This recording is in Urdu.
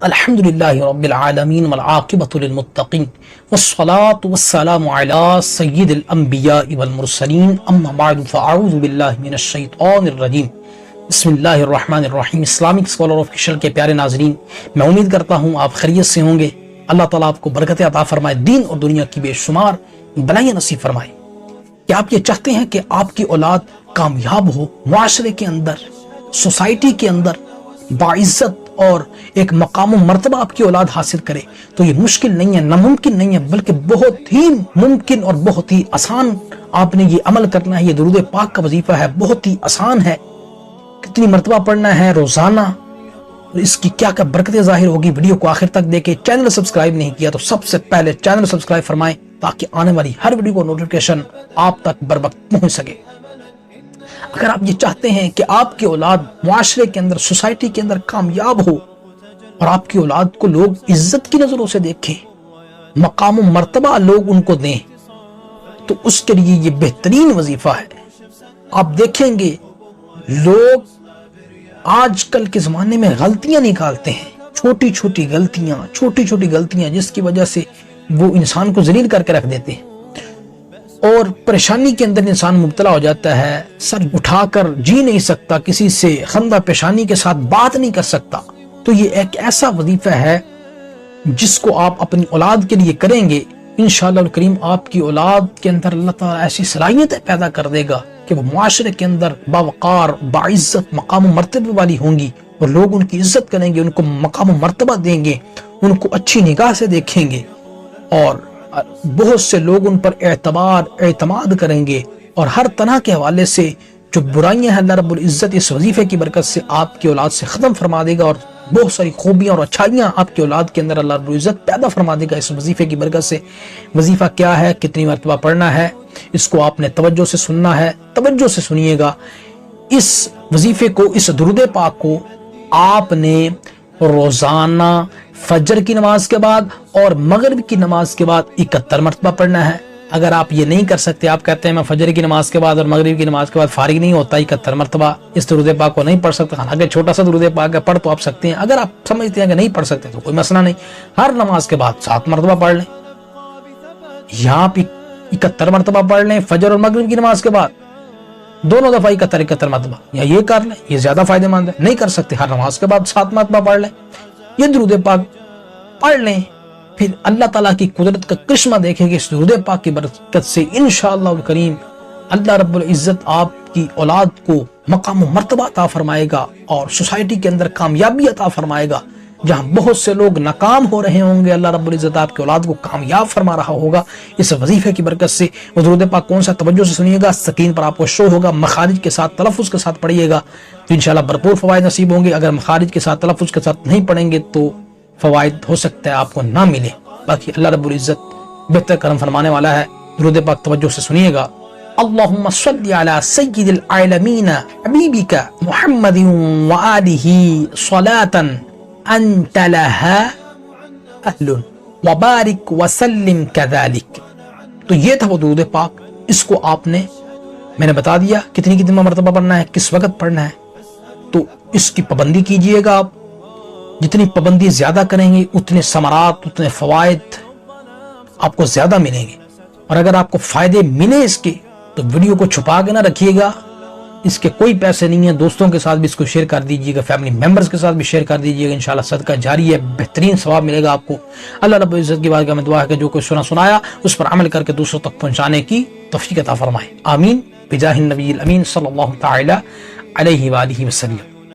الحمدللہ رب العالمین والعاقبۃ للمتقین والصلاة والسلام علی سید الانبیاء والمرسلین اما بعد فاعوذ باللہ من الشیطان الرجیم بسم اللہ الرحمن الرحیم۔ اسلامک اسکالر آف کشل کے پیارے ناظرین، میں امید کرتا ہوں آپ خیریت سے ہوں گے۔ اللہ تعالیٰ آپ کو برکت عطا فرمائے، دین اور دنیا کی بے شمار بلائیاں نصیب فرمائے۔ کہ آپ یہ چاہتے ہیں کہ آپ کی اولاد کامیاب ہو، معاشرے کے اندر، سوسائٹی کے اندر باعزت اور ایک مقام و مرتبہ آپ کی اولاد حاصل کرے، تو یہ مشکل نہیں ہے، ناممکن نہیں ہے، بلکہ بہت ہی ممکن اور بہت ہی آسان آپ نے یہ عمل کرنا ہے۔ یہ درود پاک کا وظیفہ ہے، بہت ہی آسان ہے۔ کتنی مرتبہ پڑھنا ہے روزانہ، اور اس کی کیا کیا برکتیں ظاہر ہوگی، ویڈیو کو آخر تک دیکھیں۔ چینل سبسکرائب نہیں کیا تو سب سے پہلے چینل سبسکرائب فرمائیں تاکہ آنے والی ہر ویڈیو کو نوٹیفیکیشن آپ تک بر وقت پہنچ سکے۔ اگر آپ یہ چاہتے ہیں کہ آپ کی اولاد معاشرے کے اندر، سوسائٹی کے اندر کامیاب ہو اور آپ کی اولاد کو لوگ عزت کی نظروں سے دیکھیں، مقام و مرتبہ لوگ ان کو دیں، تو اس کے لیے یہ بہترین وظیفہ ہے۔ آپ دیکھیں گے لوگ آج کل کے زمانے میں غلطیاں نکالتے ہیں، چھوٹی چھوٹی غلطیاں جس کی وجہ سے وہ انسان کو ذلیل کر کے رکھ دیتے ہیں، اور پریشانی کے اندر انسان مبتلا ہو جاتا ہے، سر اٹھا کر جی نہیں سکتا، کسی سے خندہ پیشانی کے ساتھ بات نہیں کر سکتا۔ تو یہ ایک ایسا وظیفہ ہے جس کو آپ اپنی اولاد کے لیے کریں گے، انشاءاللہ الکریم آپ کی اولاد کے اندر اللہ تعالیٰ ایسی صلاحیتیں پیدا کر دے گا کہ وہ معاشرے کے اندر باوقار، باعزت، مقام و مرتبہ والی ہوں گی، اور لوگ ان کی عزت کریں گے، ان کو مقام و مرتبہ دیں گے، ان کو اچھی نگاہ سے دیکھیں گے، اور بہت سے لوگ ان پر اعتماد کریں گے، اور ہر طرح کے حوالے سے جو برائیاں ہیں اللہ رب العزت اس وظیفے کی برکت سے آپ کی اولاد سے ختم فرما دے گا، اور بہت ساری خوبیاں اور اچھائیاں آپ کی اولاد کے اندر اللہ رب العزت پیدا فرما دے گا اس وظیفے کی برکت سے۔ وظیفہ کیا ہے، کتنی مرتبہ پڑھنا ہے، اس کو آپ نے توجہ سے سننا ہے، توجہ سے سنیے گا۔ اس وظیفے کو، اس درود پاک کو آپ نے روزانہ فجر کی نماز کے بعد اور مغرب کی نماز کے بعد 71 مرتبہ پڑھنا ہے۔ اگر آپ یہ نہیں کر سکتے، آپ کہتے ہیں میں فجر کی نماز کے بعد اور مغرب کی نماز کے بعد فارغ نہیں ہوتا 71 مرتبہ اس درود پاک کو نہیں پڑھ سکتے، حالانکہ چھوٹا سا درود پاک ہے، پڑھ تو آپ سکتے ہیں۔ اگر آپ سمجھتے ہیں کہ نہیں پڑھ سکتے تو کوئی مسئلہ نہیں، ہر نماز کے بعد 7 مرتبہ پڑھ لیں، یا آپ 71 مرتبہ پڑھ لیں فجر اور مغرب کی نماز کے بعد، دونوں دفعہ 71 مرتبہ، یا یہ کر لیں، یہ زیادہ فائدہ مند ہے۔ نہیں کر سکتے، ہر نماز کے بعد 7 مرتبہ پڑھ لیں، یہ درود پاک پڑھ لیں، پھر اللہ تعالیٰ کی قدرت کا کرشمہ دیکھیں گے اس درود پاک کی برکت سے انشاءاللہ الکریم اللہ رب العزت آپ کی اولاد کو مقام و مرتبہ عطا فرمائے گا، اور سوسائٹی کے اندر کامیابی عطا فرمائے گا۔ جہاں بہت سے لوگ ناکام ہو رہے ہوں گے، اللہ رب العزت آپ کی اولاد کو کامیاب فرما رہا ہوگا اس وظیفے کی برکت سے۔ وہ درود پاک کون سا، توجہ سے سنیے گا، سکرین پر آپ کو شو ہوگا، مخارج کے ساتھ تلفظ کے ساتھ پڑھیے گا تو انشاءاللہ بھرپور فوائد نصیب ہوں گے۔ اگر مخارج کے ساتھ تلفظ کے ساتھ نہیں پڑھیں گے تو فوائد ہو سکتا ہے آپ کو نہ ملے، باقی اللہ رب العزت بہتر کرم فرمانے والا ہے۔ درود پاک توجہ سے سنیے گا۔ اللہم صلی علی سید العالمین حبیبک محمد وآلہ صلاة انت لہا اہل وبارک وسلم کذالک۔ تو یہ تھا وہ درود پاک، اس کو آپ نے، میں نے بتا دیا کتنی مرتبہ پڑھنا ہے، کس وقت پڑھنا ہے، تو اس کی پابندی کیجئے گا آپ۔ جتنی پابندی زیادہ کریں گے اتنے ثمرات، اتنے فوائد آپ کو زیادہ ملیں گے۔ اور اگر آپ کو فائدے ملے اس کے تو ویڈیو کو چھپا کے نہ رکھیے گا، اس کے کوئی پیسے نہیں ہیں، دوستوں کے ساتھ بھی اس کو شیئر کر دیجیے گا، فیملی ممبرز کے ساتھ بھی شیئر کر دیجیے گا، انشاءاللہ صدقہ جاری ہے، بہترین ثواب ملے گا آپ کو۔ اللہ رب العزت کی بارگاہ میں دعا ہے کہ جو کچھ سنایا اس پر عمل کر کے دوسروں تک پہنچانے کی توفیق عطا فرمائے، آمین بجاہ النبی الامین صلی اللہ تعالی علیہ وآلہ وسلم۔